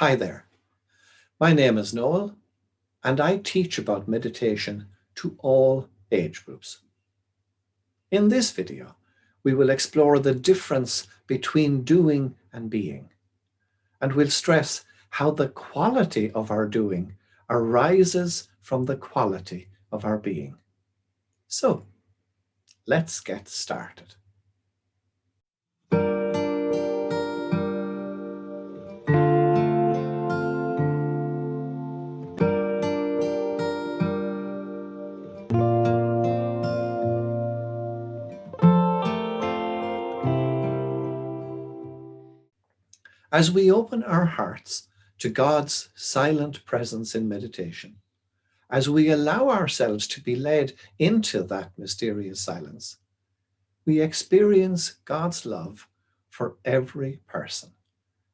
Hi there, my name is Noel and I teach about meditation to all age groups. In this video, we will explore the difference between doing and being, and we'll stress how the quality of our doing arises from the quality of our being. So, let's get started. As we open our hearts to God's silent presence in meditation, as we allow ourselves to be led into that mysterious silence, we experience God's love for every person,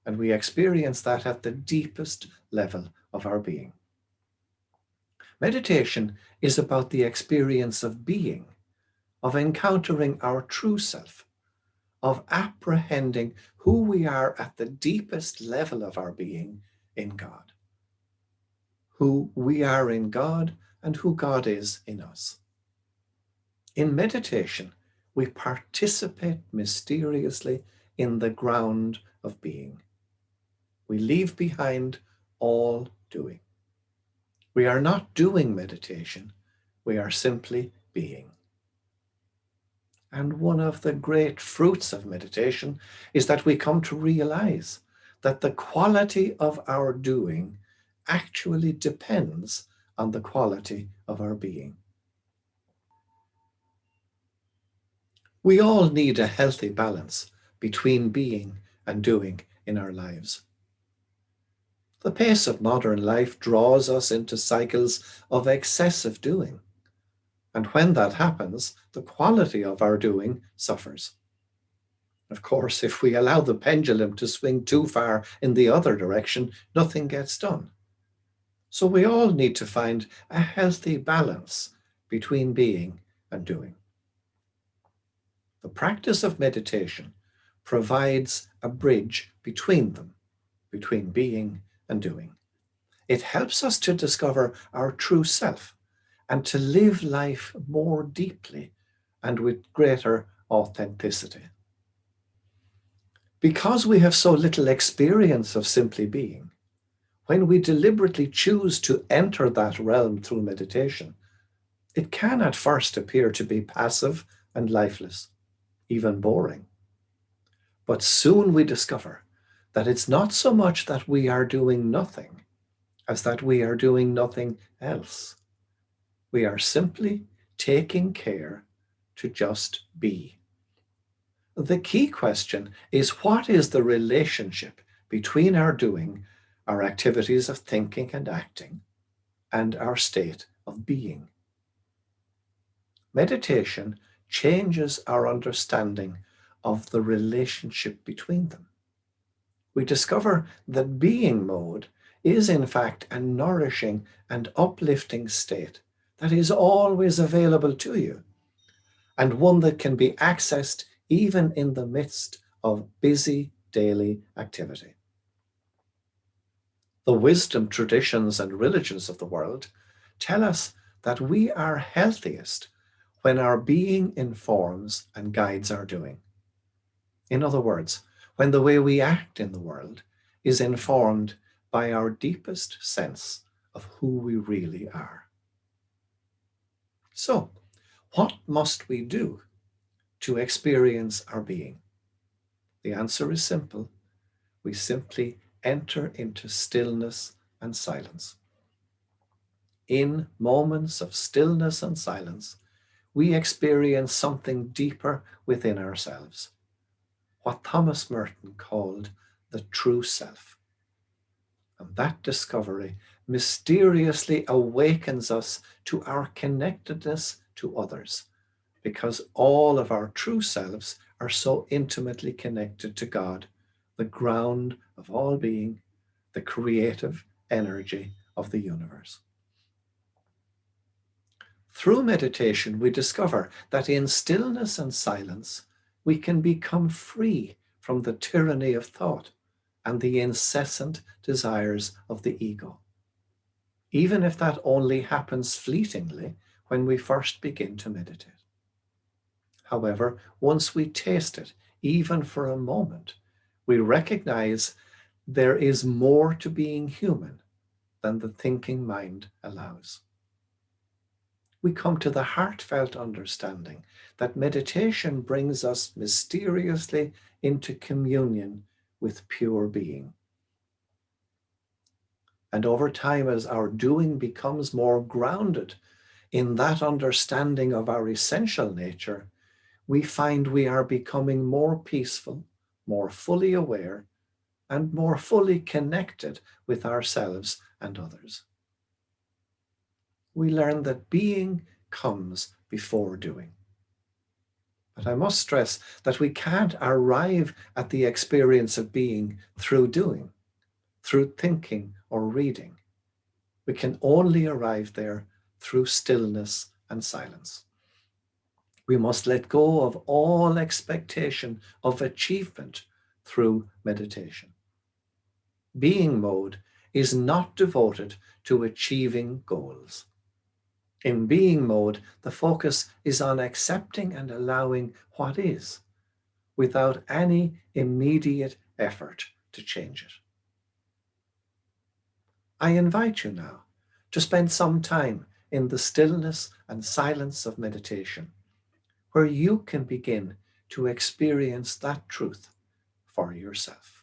and we experience that at the deepest level of our being. Meditation is about the experience of being, of encountering our true self, of apprehending who we are at the deepest level of our being in God, who we are in God and who God is in us. In meditation, we participate mysteriously in the ground of being. We leave behind all doing. We are not doing meditation, we are simply being. And one of the great fruits of meditation is that we come to realize that the quality of our doing actually depends on the quality of our being. We all need a healthy balance between being and doing in our lives. The pace of modern life draws us into cycles of excessive doing. And when that happens, the quality of our doing suffers. Of course, if we allow the pendulum to swing too far in the other direction, nothing gets done. So we all need to find a healthy balance between being and doing. The practice of meditation provides a bridge between them, between being and doing. It helps us to discover our true self and to live life more deeply and with greater authenticity. Because we have so little experience of simply being, when we deliberately choose to enter that realm through meditation, it can at first appear to be passive and lifeless, even boring. But soon we discover that it's not so much that we are doing nothing as that we are doing nothing else. We are simply taking care to just be. The key question is, what is the relationship between our doing, our activities of thinking and acting, and our state of being? Meditation changes our understanding of the relationship between them. We discover that being mode is in fact a nourishing and uplifting state that is always available to you, and one that can be accessed even in the midst of busy daily activity. The wisdom traditions and religions of the world tell us that we are healthiest when our being informs and guides our doing. In other words, when the way we act in the world is informed by our deepest sense of who we really are. So, what must we do to experience our being? The answer is simple. We simply enter into stillness and silence. In moments of stillness and silence, we experience something deeper within ourselves, what Thomas Merton called the true self. And that discovery mysteriously awakens us to our connectedness to others, because all of our true selves are so intimately connected to God, the ground of all being, the creative energy of the universe. Through meditation, we discover that in stillness and silence, we can become free from the tyranny of thought and the incessant desires of the ego, even if that only happens fleetingly when we first begin to meditate. However, once we taste it, even for a moment, we recognize there is more to being human than the thinking mind allows. We come to the heartfelt understanding that meditation brings us mysteriously into communion with pure being. And over time, as our doing becomes more grounded in that understanding of our essential nature, we find we are becoming more peaceful, more fully aware, and more fully connected with ourselves and others. We learn that being comes before doing. But I must stress that we can't arrive at the experience of being through doing, through thinking or reading. We can only arrive there through stillness and silence. We must let go of all expectation of achievement through meditation. Being mode is not devoted to achieving goals. In being mode, the focus is on accepting and allowing what is, without any immediate effort to change it. I invite you now to spend some time in the stillness and silence of meditation, where you can begin to experience that truth for yourself.